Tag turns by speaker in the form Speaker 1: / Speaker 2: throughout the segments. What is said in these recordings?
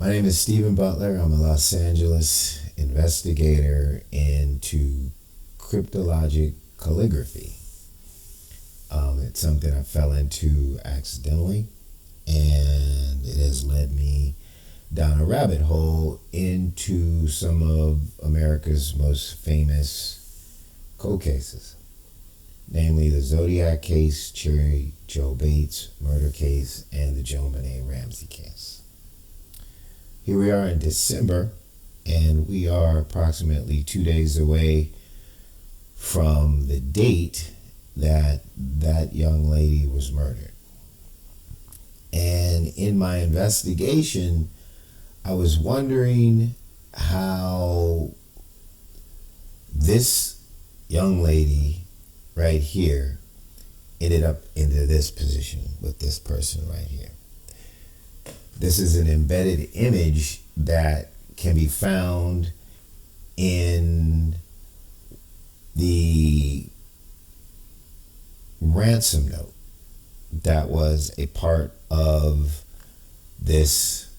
Speaker 1: My name is Stephen Butler. I'm a Los Angeles investigator into cryptologic calligraphy. It's something I fell into accidentally, and it has led me down a rabbit hole into some of America's most famous cold cases, namely the Zodiac case, Cherry Joe Bates murder case, and the JonBenet Ramsey case. Here we are in December, and we are approximately 2 days away from the date that that young lady was murdered. And in my investigation, I was wondering how this young lady right here ended up into this position with this person right here. This is an embedded image that can be found in the ransom note that was a part of this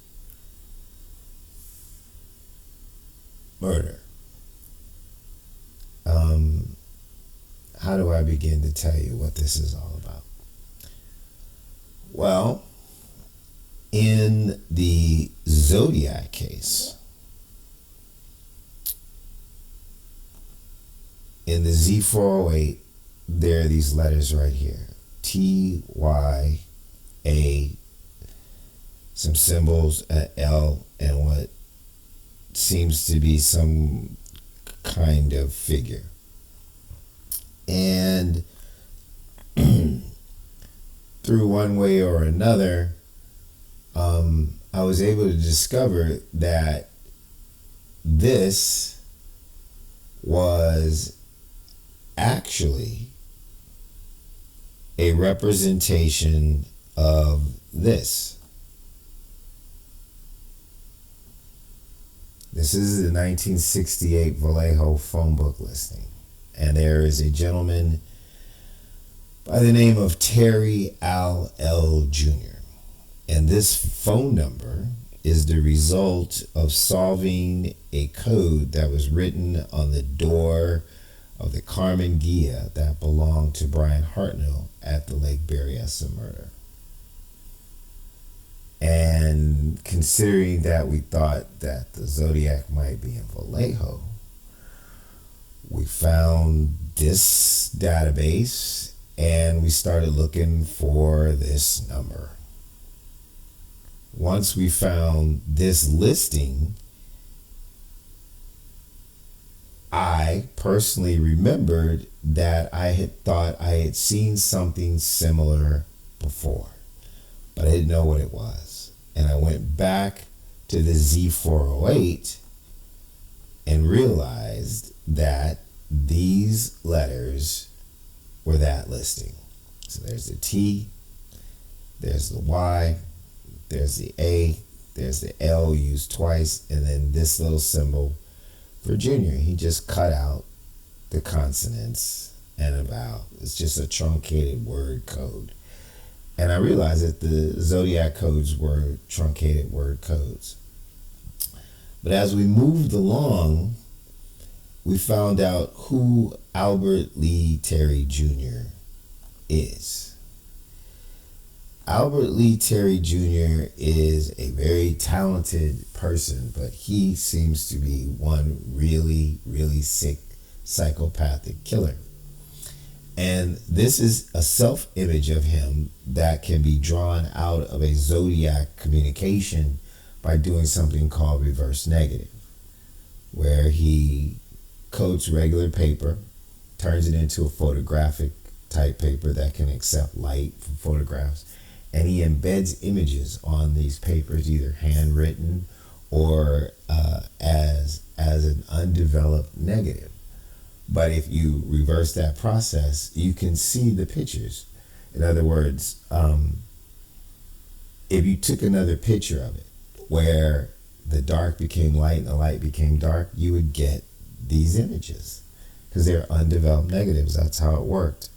Speaker 1: murder. How do I begin to tell you what this is all about? Well, in the Zodiac case, in the Z408, there are these letters right here. T-Y-A, some symbols, an L, and what seems to be some kind of figure. And through one way or another, I was able to discover that this was actually a representation of this. This is the 1968 Vallejo phone book listing. And there is a gentleman by the name of Terry Al L. Jr. And this phone number is the result of solving a code that was written on the door of the Carmen Gia that belonged to Brian Hartnell at the Lake Berryessa murder. And considering that we thought that the Zodiac might be in Vallejo, we found this database and we started looking for this number. Once we found this listing, I personally remembered that I had thought I had seen something similar before, but I didn't know what it was. And I went back to the Z408 and realized that these letters were that listing. So there's the T, there's the Y, there's the A, there's the L used twice, and then this little symbol for Junior. He just cut out the consonants and a vowel. It's just a truncated word code. And I realized that the Zodiac codes were truncated word codes. But as we moved along, we found out who Albert Lee Terry Jr. is. Albert Lee Terry Jr. is a very talented person, but he seems to be one really, really sick psychopathic killer. And this is a self-image of him that can be drawn out of a Zodiac communication by doing something called reverse negative, where he coats regular paper, turns it into a photographic type paper that can accept light from photographs, and he embeds images on these papers, either handwritten or as an undeveloped negative. But if you reverse that process, you can see the pictures. In other words, if you took another picture of it where the dark became light and the light became dark, you would get these images because they're undeveloped negatives. That's how it worked.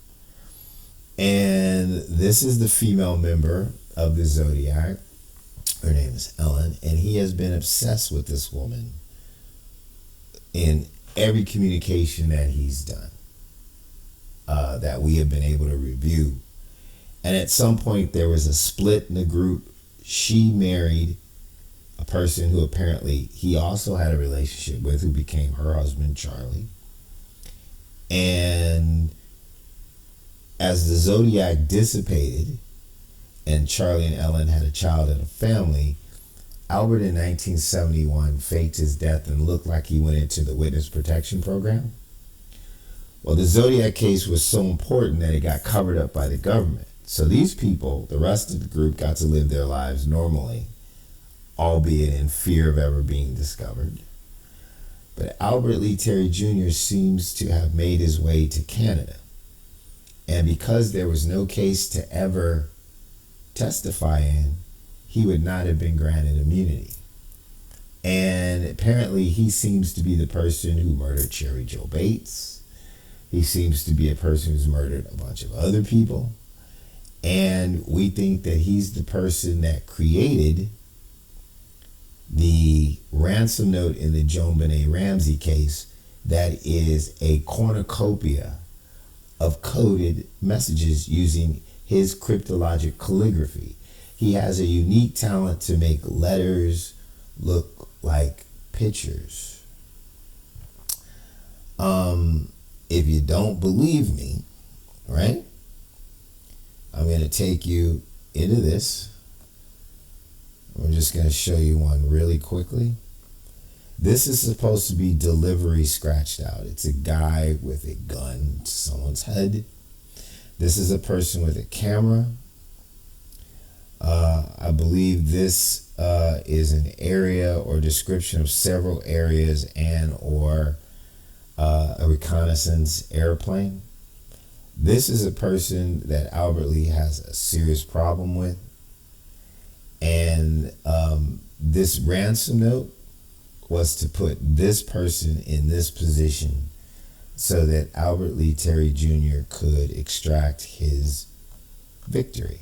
Speaker 1: And this is the female member of the Zodiac. Her name is Ellen, and he has been obsessed with this woman in every communication that he's done, that we have been able to review. And at some point, there was a split in the group. She married a person who apparently he also had a relationship with, who became her husband, Charlie. And as the Zodiac dissipated and Charlie and Ellen had a child and a family, Albert in 1971 faked his death and looked like he went into the witness protection program. Well, the Zodiac case was so important that it got covered up by the government. So these people, the rest of the group, got to live their lives normally, albeit in fear of ever being discovered. But Albert Lee Terry Jr. seems to have made his way to Canada. And because there was no case to ever testify in, he would not have been granted immunity. And apparently he seems to be the person who murdered Cherry Jo Bates. He seems to be a person who's murdered a bunch of other people. And we think that he's the person that created the ransom note in the JonBenet Ramsey case that is a cornucopia of coded messages using his cryptologic calligraphy. He has a unique talent to make letters look like pictures. If you don't believe me, right, I'm going to take you into this. I'm just going to show you one really quickly. This is supposed to be delivery scratched out. It's a guy with a gun to someone's head. This is a person with a camera. I believe this is an area or description of several areas and or a reconnaissance airplane. This is a person that Albert Lee has a serious problem with. And this ransom note was to put this person in this position so that Albert Lee Terry Jr. could extract his victory.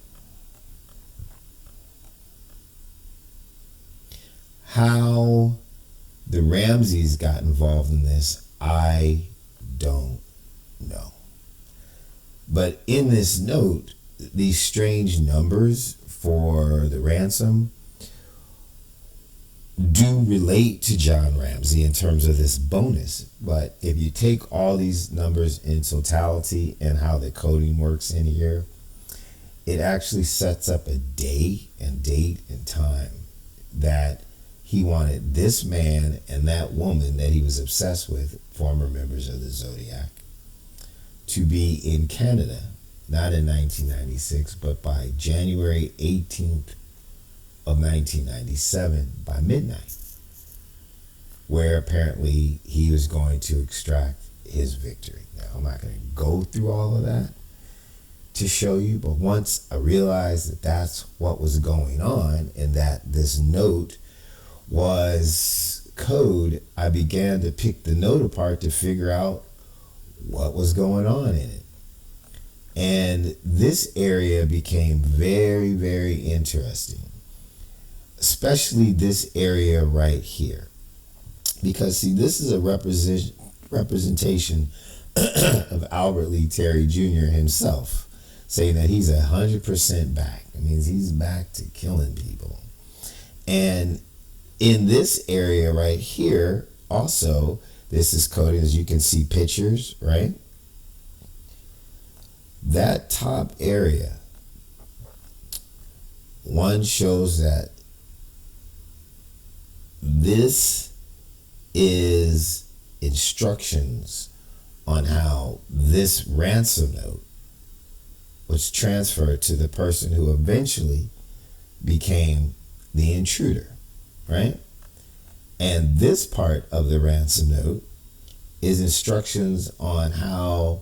Speaker 1: How the Ramseys got involved in this, I don't know. But in this note, these strange numbers for the ransom do relate to John Ramsey in terms of this bonus. But if you take all these numbers in totality and how the coding works in here, it actually sets up a day and date and time that he wanted this man and that woman that he was obsessed with, former members of the Zodiac, to be in Canada, not in 1996, but by January 18th of 1997 by midnight, where apparently he was going to extract his victory. Now, I'm not going to go through all of that to show you, but once I realized that that's what was going on and that this note was code, I began to pick the note apart to figure out what was going on in it. And this area became very, very interesting, especially this area right here. Because, see, this is a representation of Albert Lee Terry Jr. himself, saying that he's 100% back. It means he's back to killing people. And in this area right here, also, this is coded, as you can see pictures, right? That top area, one shows that this is instructions on how this ransom note was transferred to the person who eventually became the intruder, right? And this part of the ransom note is instructions on how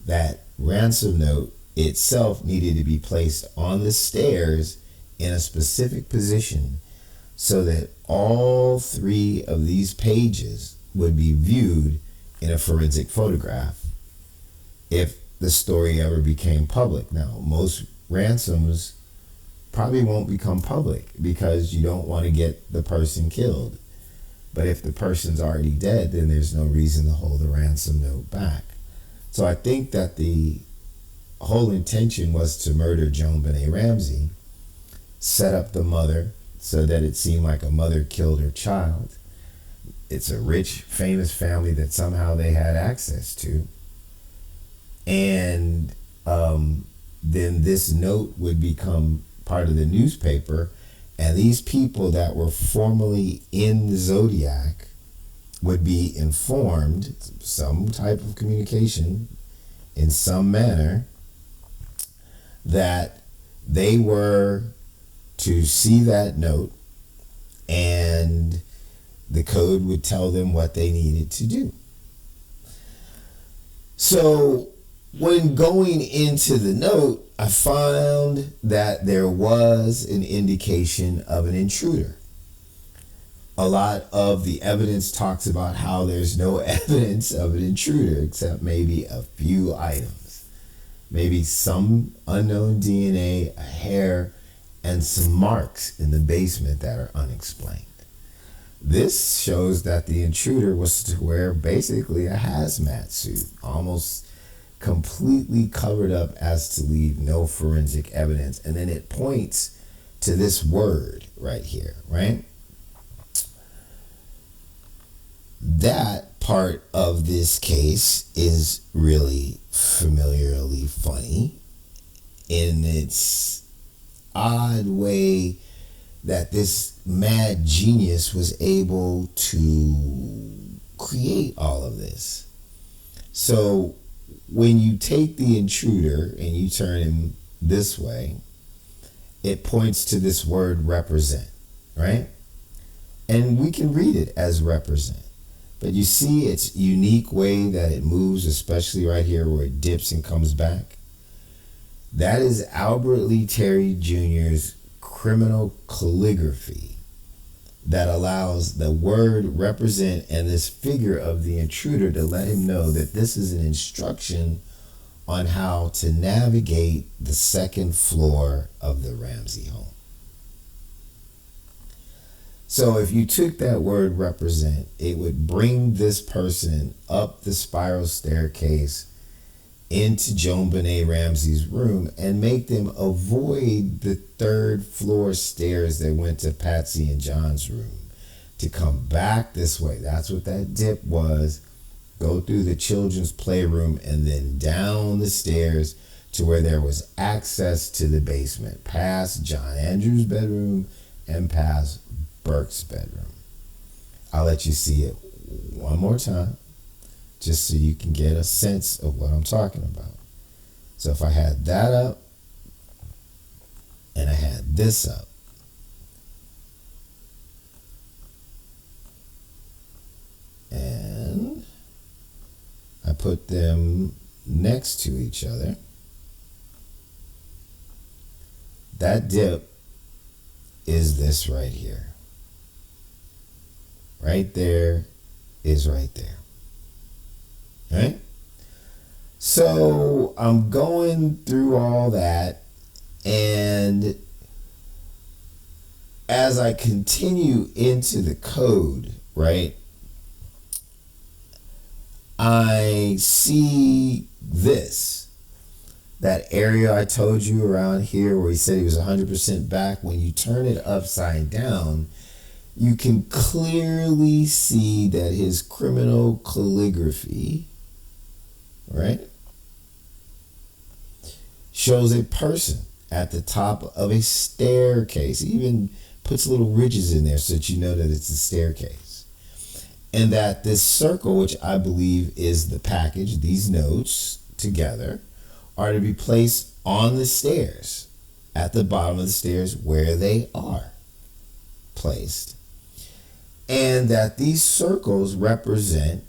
Speaker 1: that ransom note itself needed to be placed on the stairs in a specific position so that all three of these pages would be viewed in a forensic photograph if the story ever became public. Now, most ransoms probably won't become public because you don't want to get the person killed. But if the person's already dead, then there's no reason to hold the ransom note back. So I think that the whole intention was to murder JonBenet Ramsey, set up the mother so that it seemed like a mother killed her child. It's a rich, famous family that somehow they had access to. And then this note would become part of the newspaper, and these people that were formerly in the Zodiac would be informed, some type of communication in some manner, that they were to see that note, and the code would tell them what they needed to do. So when going into the note, I found that there was an indication of an intruder. A lot of the evidence talks about how there's no evidence of an intruder except maybe a few items. Maybe some unknown DNA, a hair, and some marks in the basement that are unexplained. This shows that the intruder was to wear basically a hazmat suit, almost completely covered up as to leave no forensic evidence. And then it points to this word right here, right? That part of this case is really familiarly funny in its odd way that this mad genius was able to create all of this. So when you take the intruder and you turn him this way, it points to this word represent, right? And we can read it as represent. But you see its unique way that it moves, especially right here where it dips and comes back. That is Albert Lee Terry Jr.'s criminal calligraphy that allows the word represent and this figure of the intruder to let him know that this is an instruction on how to navigate the second floor of the Ramsey home. So if you took that word represent, it would bring this person up the spiral staircase into JonBenet Ramsey's room and make them avoid the third floor stairs that went to Patsy and John's room to come back this way. That's what that dip was. Go through the children's playroom and then down the stairs to where there was access to the basement, past John Andrew's bedroom and past Burke's bedroom. I'll let you see it one more time, just so you can get a sense of what I'm talking about. So if I had that up and I had this up, and I put them next to each other, that dip is this right here. Right there is right there. Right? So I'm going through all that, and as I continue into the code, right, I see this. That area I told you around here where he said he was 100% back, when you turn it upside down, you can clearly see that his criminal calligraphy, right, shows a person at the top of a staircase. He even puts little ridges in there so that you know that it's a staircase. And that this circle, which I believe is the package, these notes together, are to be placed on the stairs, at the bottom of the stairs where they are placed. And that these circles represent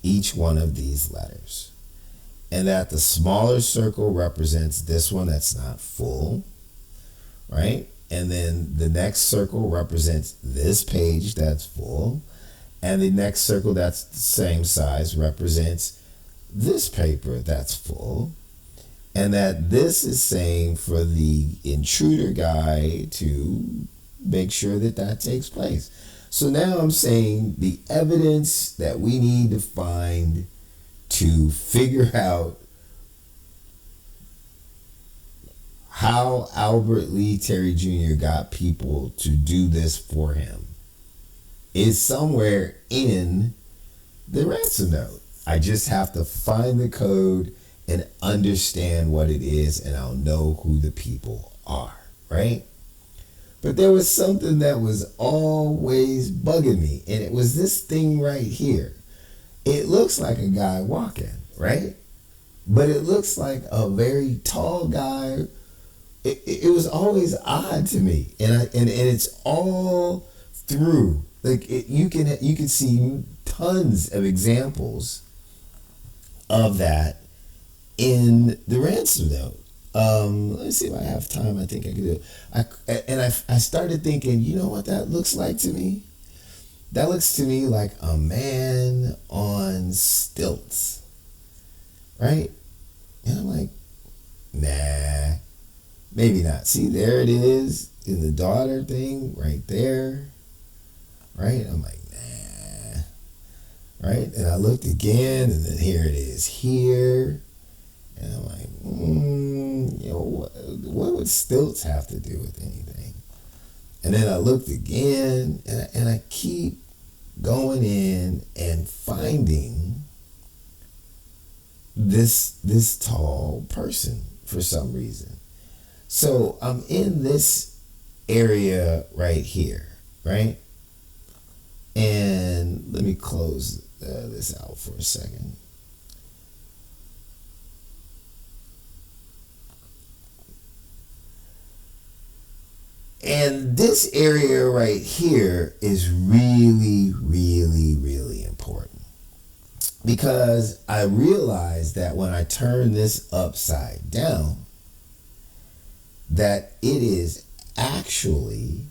Speaker 1: each one of these letters. And that the smaller circle represents this one that's not full, right? And then the next circle represents this page that's full. And the next circle that's the same size represents this paper that's full. And that this is saying for the intruder guy to make sure that that takes place. So now I'm saying the evidence that we need to find to figure out how Albert Lee Terry Jr. got people to do this for him is somewhere in the ransom note. I just have to find the code and understand what it is, and I'll know who the people are, right? But there was something that was always bugging me, and it was this thing right here. It looks like a guy walking, right? But it looks like a very tall guy. It was always odd to me, and it's all through. Like you can see tons of examples of that in the ransom note. Let me see if I have time. I think I can do it. I started thinking, you know what that looks like to me? That looks to me like a man on stilts, right? And I'm like, nah, maybe not. See, there it is in the daughter thing right there, right? I'm like, nah, right? And I looked again, and then here it is here. And I'm like, what would stilts have to do with anything? And then I looked again, and I keep going in and finding this tall person for some reason. So I'm in this area right here, right? And let me close this out for a second. And this area right here is really, really, really important, because I realized that when I turn this upside down, that it is actually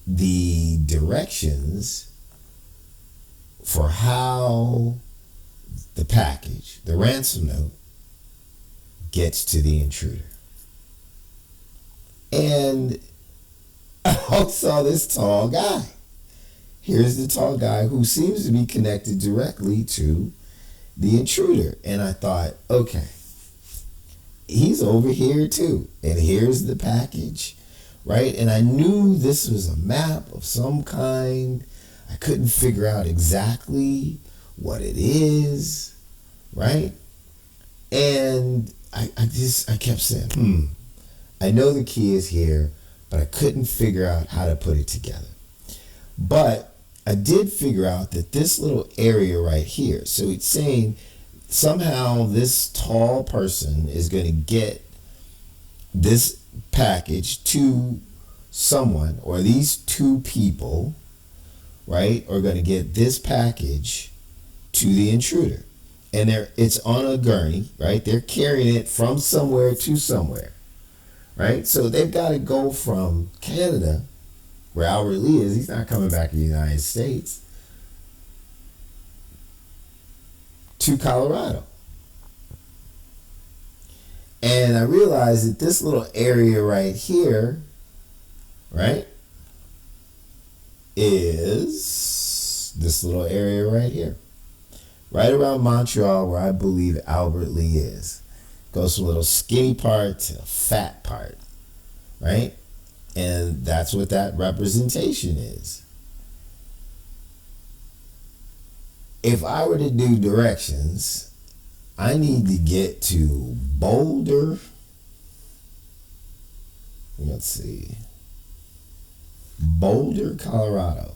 Speaker 1: the directions for how the package, the ransom note, gets to the intruder. And I saw this tall guy. Here's the tall guy who seems to be connected directly to the intruder. And I thought, okay, he's over here too. And here's the package, right? And I knew this was a map of some kind. I couldn't figure out exactly what it is, right? And I kept saying, I know the key is here, but I couldn't figure out how to put it together. But I did figure out that this little area right here, so it's saying somehow this tall person is going to get this package to someone, or these two people, right, are going to get this package to the intruder. And it's on a gurney, right? They're carrying it from somewhere to somewhere. Right? So they've got to go from Canada, where Albert Lee is. He's not coming back to the United States, to Colorado. And I realized that this little area right here, right, is this little area right here. Right around Montreal, where I believe Albert Lee is. Goes from a little skinny part to a fat part, right? And that's what that representation is. If I were to do directions, I need to get to Boulder. Let's see. Boulder, Colorado.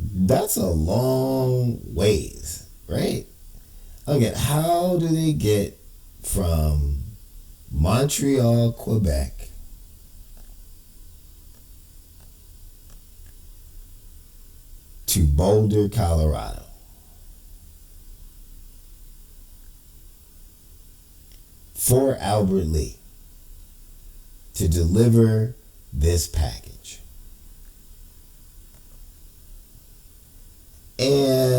Speaker 1: That's a long ways, right? Again, how do they get from Montreal, Quebec to Boulder, Colorado? For Albert Lee to deliver this package. And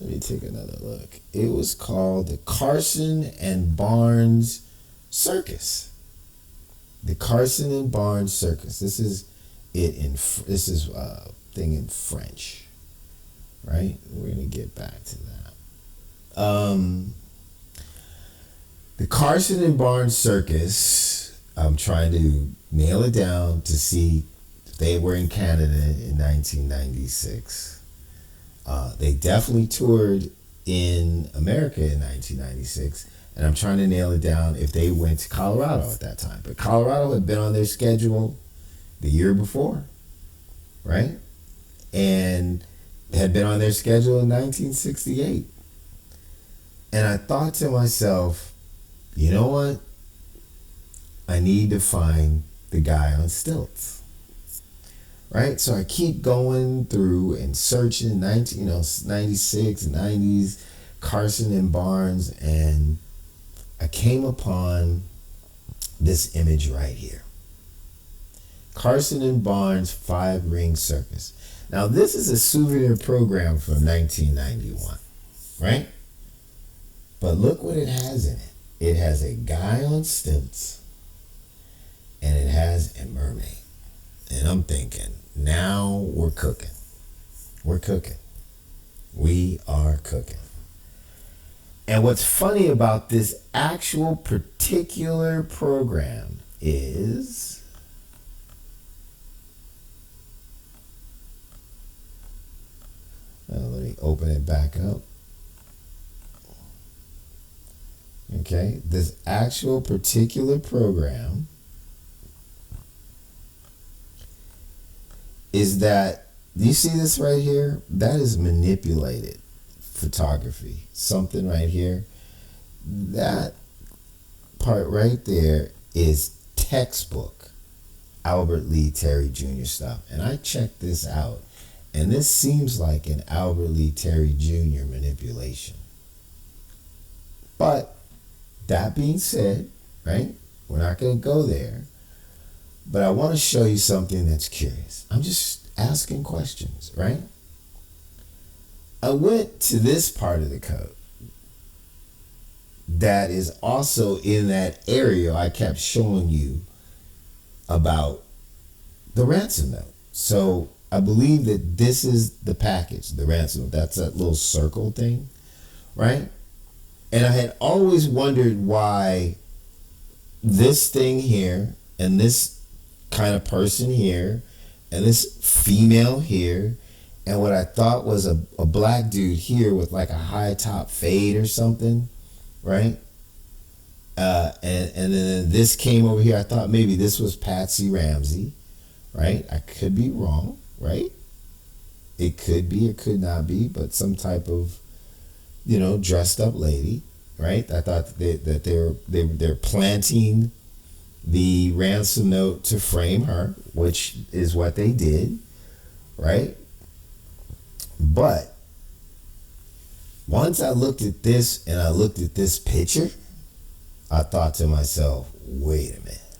Speaker 1: Let me take another look. It was called the Carson and Barnes Circus. The Carson and Barnes Circus. This is thing in French, right? We're gonna get back to that. The Carson and Barnes Circus. I'm trying to nail it down to see if they were in Canada in 1996. They definitely toured in America in 1996, and I'm trying to nail it down if they went to Colorado at that time. But Colorado had been on their schedule the year before, right? And had been on their schedule in 1968. And I thought to myself, you know what? I need to find the guy on Stilts. Right? So I keep going through and searching 96, 90s, Carson and Barnes, and I came upon this image right here. Carson and Barnes 5-Ring Circus. Now this is a souvenir program from 1991, right? But look what it has in it. It has a guy on stilts and it has a mermaid. And I'm thinking, now we're cooking. We're cooking. We are cooking. And what's funny about this actual particular program is let me open it back up. Okay, this actual particular program is that, you see this right here? That is manipulated photography. Something right here. That part right there is textbook Albert Lee Terry Jr. stuff. And I checked this out, and this seems like an Albert Lee Terry Jr. manipulation. But that being said, right, we're not going to go there. But I want to show you something that's curious. I'm just asking questions, right? I went to this part of the code that is also in that area I kept showing you about the ransom note. So I believe that this is the package, the ransom note. That's that little circle thing, right? And I had always wondered why this thing here and this kind of person here and this female here and what I thought was a black dude here with like a high top fade or something, right? And then this came over here. I thought maybe this was Patsy Ramsey, right? I could be wrong, right? It could be, it could not be, but some type of, dressed up lady, right? I thought that they're planting the ransom note to frame her, which is what they did, right? But once I looked at this and I looked at this picture, I thought to myself, wait a minute.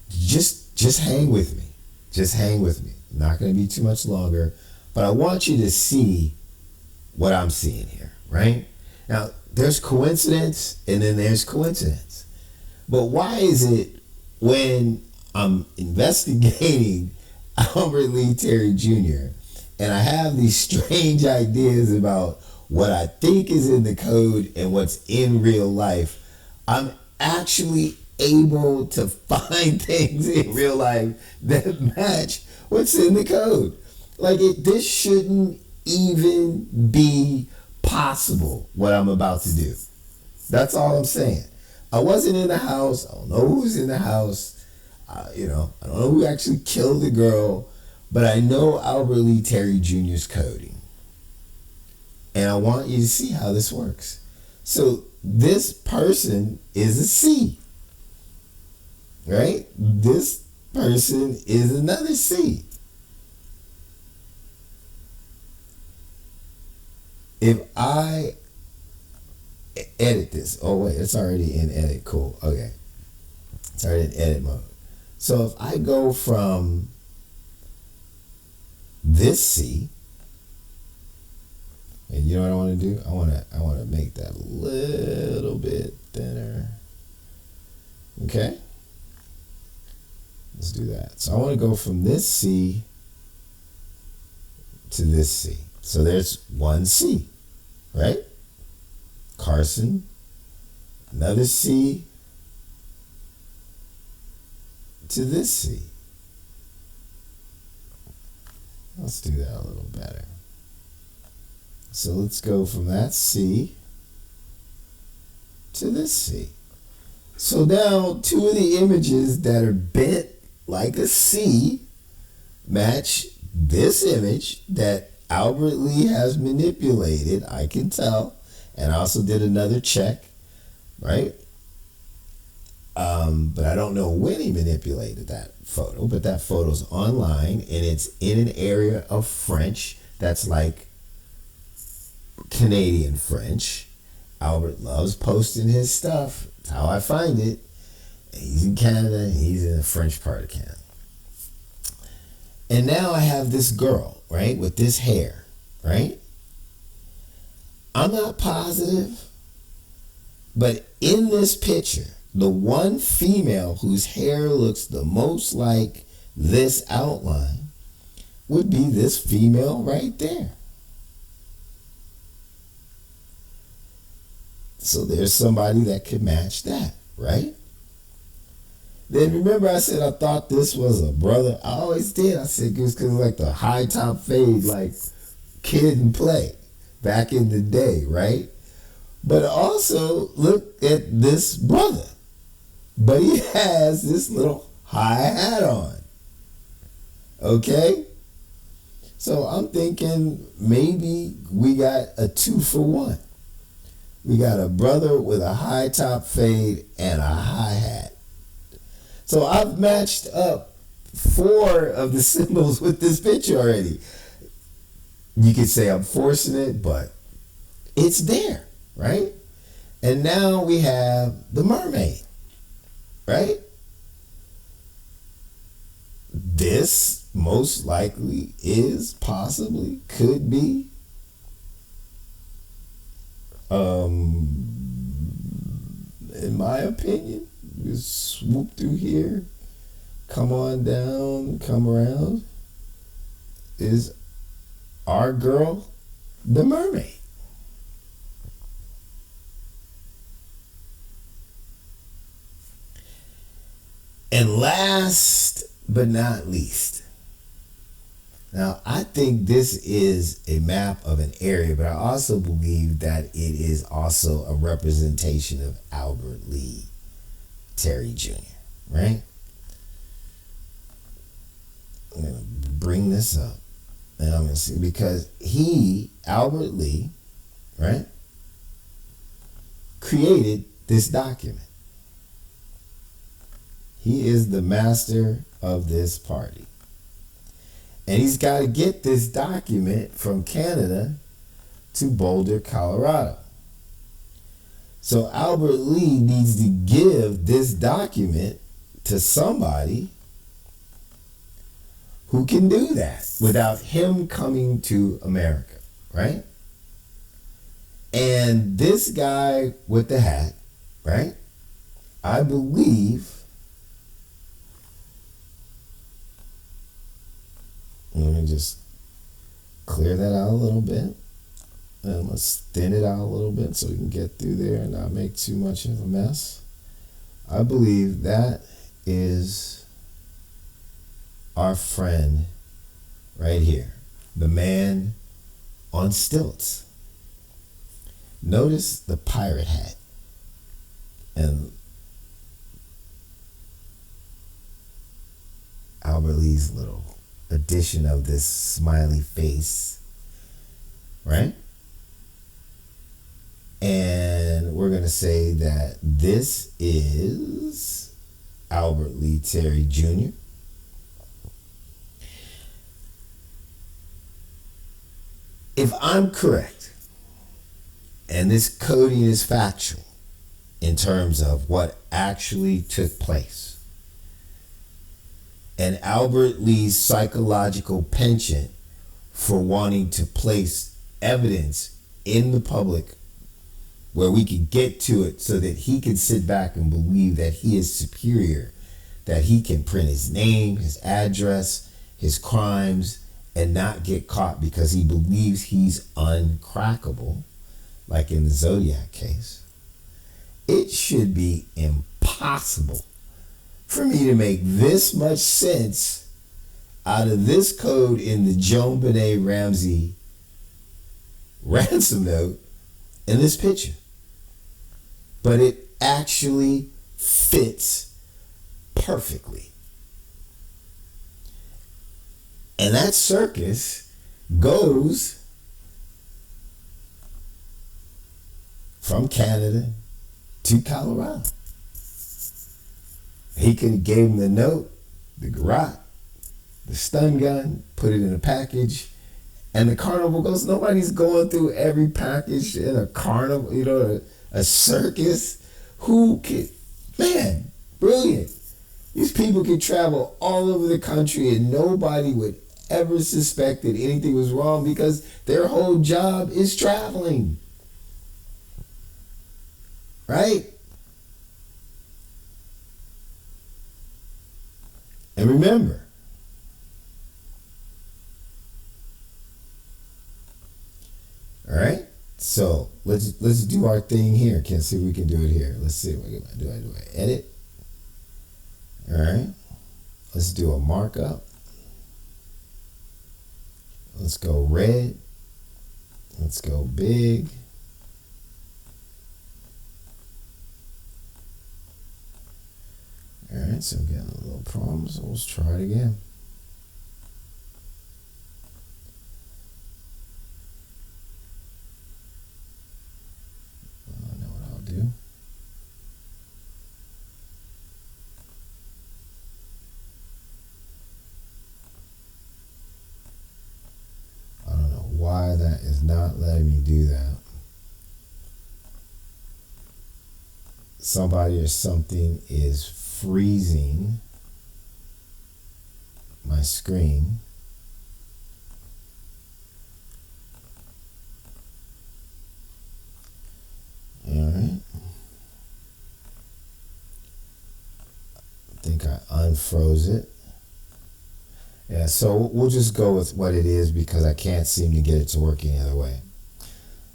Speaker 1: Just hang with me. Just hang with me. Not going to be too much longer, but I want you to see what I'm seeing here, right? Now, there's coincidence and then there's coincidence. But why is it when I'm investigating Albert Lee Terry Jr. and I have these strange ideas about what I think is in the code and what's in real life, I'm actually able to find things in real life that match what's in the code? Like, this shouldn't even be possible, what I'm about to do. That's all I'm saying. I wasn't in the house. I don't know who's in the house. I don't know who actually killed the girl, but I know Albert Lee Terry Jr.'s coding. And I want you to see how this works. So this person is a C, right? This person is another C. If I edit this, oh wait, it's already in edit, cool, okay. It's already in edit mode. So if I go from this C, And you know what I want to do? I want to make that a little bit thinner. Okay? Let's do that. So I want to go from this C to this C. So there's one C, right? Carson, another C to this C. Let's do that a little better. So let's go from that C to this C. So now two of the images that are bent like a C match this image that Albert Lee has manipulated, I can tell. And I also did another check, right? But I don't know when he manipulated that photo, but that photo's online and it's in an area of French that's like Canadian French. Albert loves posting his stuff. That's how I find it. He's in Canada. He's in the French part of Canada. And now I have this girl, right, with this hair, right? I'm not positive, but in this picture, the one female whose hair looks the most like this outline would be this female right there. So there's somebody that could match that, right? Then remember I said I thought this was a brother. I always did. I said it was because like the high top fade, like Kid and Play back in the day, right? But also look at this brother. But he has this little high hat on. Okay? So I'm thinking maybe we got a 2-for-1. We got a brother with a high top fade and a high hat. So I've matched up 4 of the symbols with this picture already. You could say I'm forcing it, but it's there, right? And now we have the mermaid, right? This most likely is possibly, could be, in my opinion, just swoop through here, come on down, come around, is our girl, the mermaid. And last but not least, now I think this is a map of an area, but I also believe that it is also a representation of Albert Lee Terry Jr., right? I'm going to bring this up and I'm going to see, because Albert Lee, right, created this document. He is the master of this party. And he's got to get this document from Canada to Boulder, Colorado. So Albert Lee needs to give this document to somebody who can do that without him coming to America, right? And this guy with the hat, right, I believe, let me just clear that out a little bit. And let's thin it out a little bit so we can get through there and not make too much of a mess. I believe that is our friend right here. The man on stilts. Notice the pirate hat. And Albert Lee's little addition of this smiley face, right? And we're going to say that this is Albert Lee Terry Jr. If I'm correct, and this coding is factual in terms of what actually took place, and Albert Lee's psychological penchant for wanting to place evidence in the public where we could get to it so that he can sit back and believe that he is superior, that he can print his name, his address, his crimes, and not get caught because he believes he's uncrackable, like in the Zodiac case. It should be impossible for me to make this much sense out of this code in the JonBenet Ramsey ransom note in this picture. But it actually fits perfectly. And that circus goes from Canada to Colorado. He could have gave him the note, the garrote, the stun gun, put it in a package, and the carnival goes. Nobody's going through every package in a carnival, a circus. Who could, man, brilliant. These people could travel all over the country and nobody would ever suspect that anything was wrong because their whole job is traveling. Right? And remember, all right? So let's do our thing here. Can't see if we can do it here. Let's see what do I edit? All right. Let's do a markup. Let's go red. Let's go big. All right, so I'm getting a little problem, so let's try it again. I know what I'll do. I don't know why that is not letting me do that. Somebody or something is freezing my screen. All right. I think I unfroze it. Yeah, so we'll just go with what it is because I can't seem to get it to work any other way.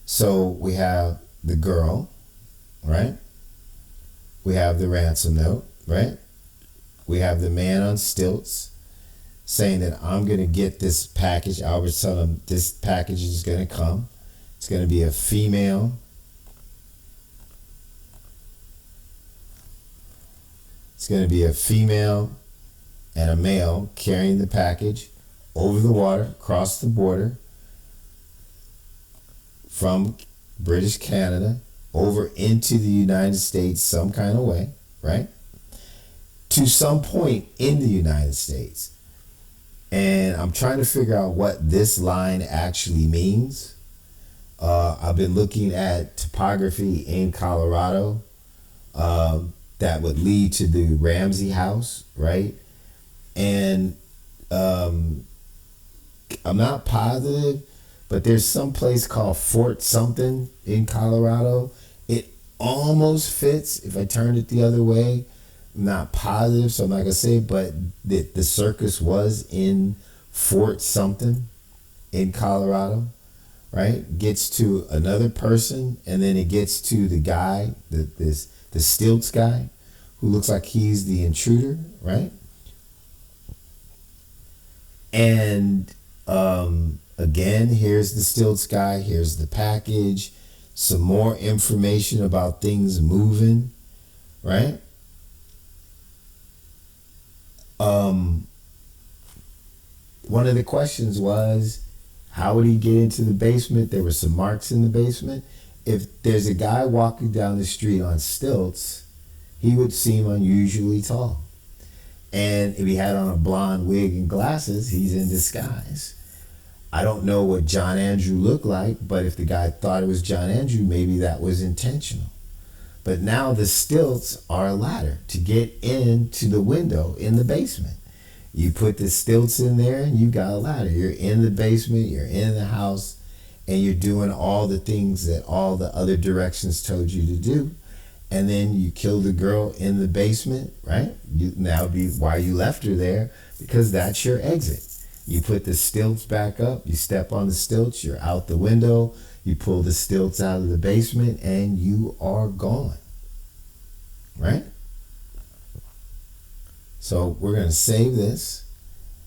Speaker 1: So we have the girl, right? We have the ransom note, right? We have the man on stilts saying that I'm going to get this package. Albert's telling him this package is going to come. It's going to be a female. It's going to be a female and a male carrying the package over the water, across the border from British Canada over into the United States some kind of way, right? To some point in the United States. And I'm trying to figure out what this line actually means. I've been looking at topography in Colorado that would lead to the Ramsey house, right? And I'm not positive, but there's some place called Fort something in Colorado. It almost fits if I turned it the other way. I'm not positive, so I'm not going to say, but the circus was in Fort something in Colorado, right? Gets to another person, and then it gets to the guy, the Stilts guy, who looks like he's the intruder, right? And again, here's the Stilts guy, here's the package, some more information about things moving, right? One of the questions was, how would he get into the basement? There were some marks in the basement. If there's a guy walking down the street on stilts, he would seem unusually tall. And if he had on a blonde wig and glasses, he's in disguise. I don't know what John Andrew looked like, but if the guy thought it was John Andrew, maybe that was intentional. But now the stilts are a ladder to get into the window in the basement. You put the stilts in there and you got a ladder. You're in the basement, you're in the house, and you're doing all the things that all the other directions told you to do, and then you kill the girl in the basement, right? Now be why you left her there, because that's your exit. You put the stilts back up, you step on the stilts, you're out the window, you pull the stilts out of the basement, and you are gone, right? So we're going to save this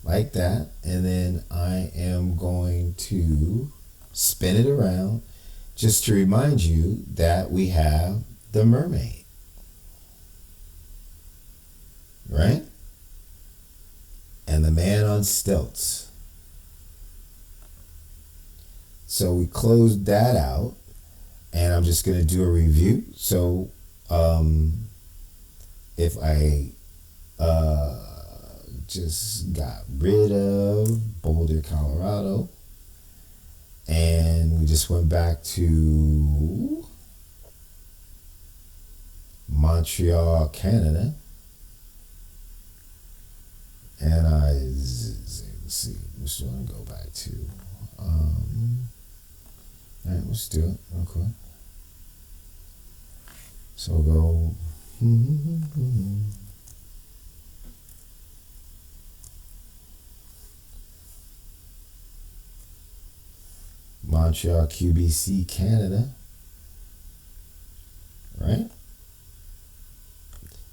Speaker 1: like that, and then I am going to spin it around just to remind you that we have the mermaid, right? And the man on stilts. So we closed that out, and I'm just going to do a review. So if I just got rid of Boulder, Colorado, and we just went back to Montreal, Canada, and let's see, which one to go back to. All right, let's do it real quick. So we'll go. Montreal, QBC, Canada, right?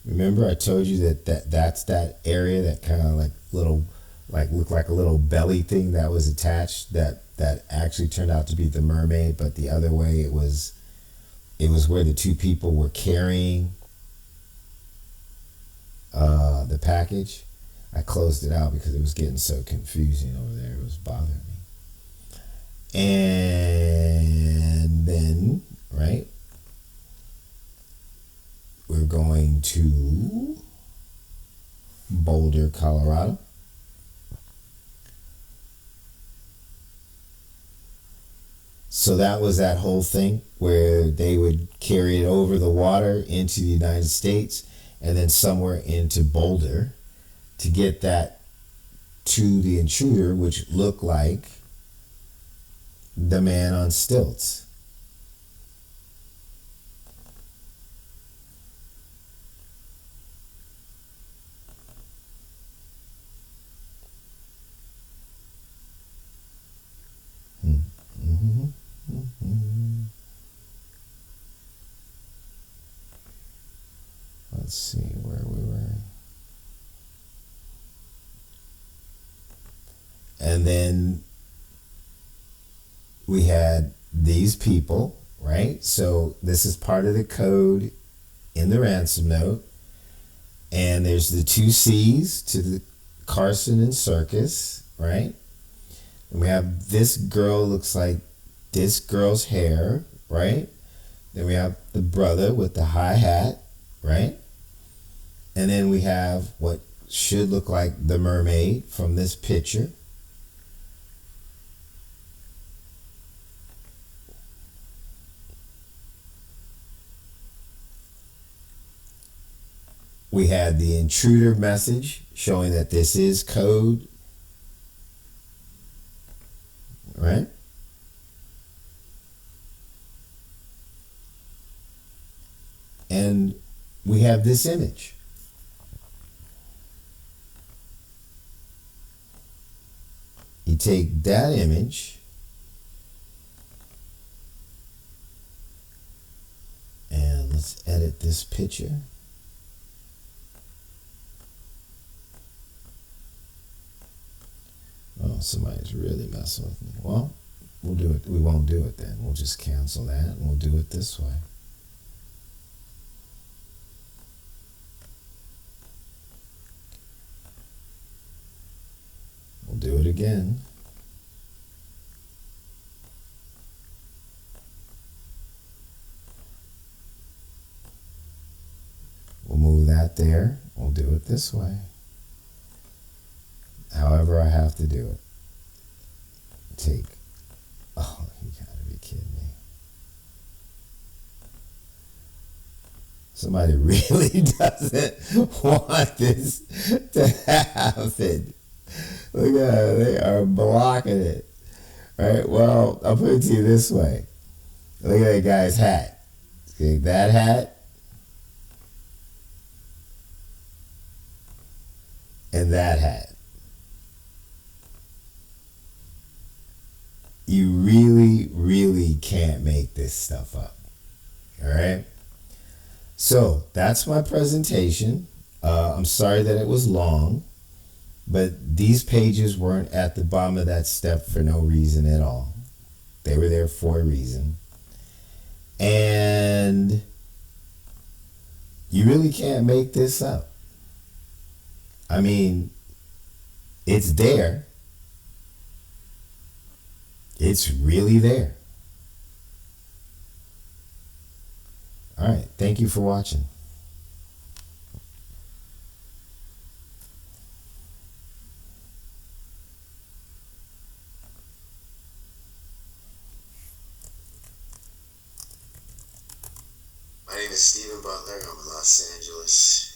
Speaker 1: Remember I told you that's that area that kind of looked like a little belly thing that was attached that actually turned out to be the mermaid, but the other way it was where the two people were carrying the package. I closed it out because it was getting so confusing over there. It was bothering me. And then, right, we're going to Boulder, Colorado. So that was that whole thing where they would carry it over the water into the United States and then somewhere into Boulder to get that to the intruder, which looked like the man on stilts. Let's see where we were. And then we had these people, right? So this is part of the code in the ransom note. And there's the 2 C's to the Carson and Circus, right? And we have this girl, looks like this girl's hair, right? Then we have the brother with the high hat, right? And then we have what should look like the mermaid from this picture. We had the intruder message showing that this is code, right? And we have this image. You take that image and let's edit this picture. Oh, somebody's really messing with me. Well, we'll do it. We won't do it then. We'll just cancel that and we'll do it this way. We'll do it again. We'll move that there. We'll do it this way. However I have to do it. Oh, you gotta be kidding me. Somebody really doesn't want this to happen. Look at it, they are blocking it. Right? Well, I'll put it to you this way. Look at that guy's hat. Okay, that hat and that hat. You really, really can't make this stuff up. All right? So that's my presentation. I'm sorry that it was long, but these pages weren't at the bottom of that step for no reason at all. They were there for a reason. And you really can't make this up. I mean, it's there. It's really there. All right. Thank you for watching.
Speaker 2: My name is Stephen Butler. I'm in Los Angeles.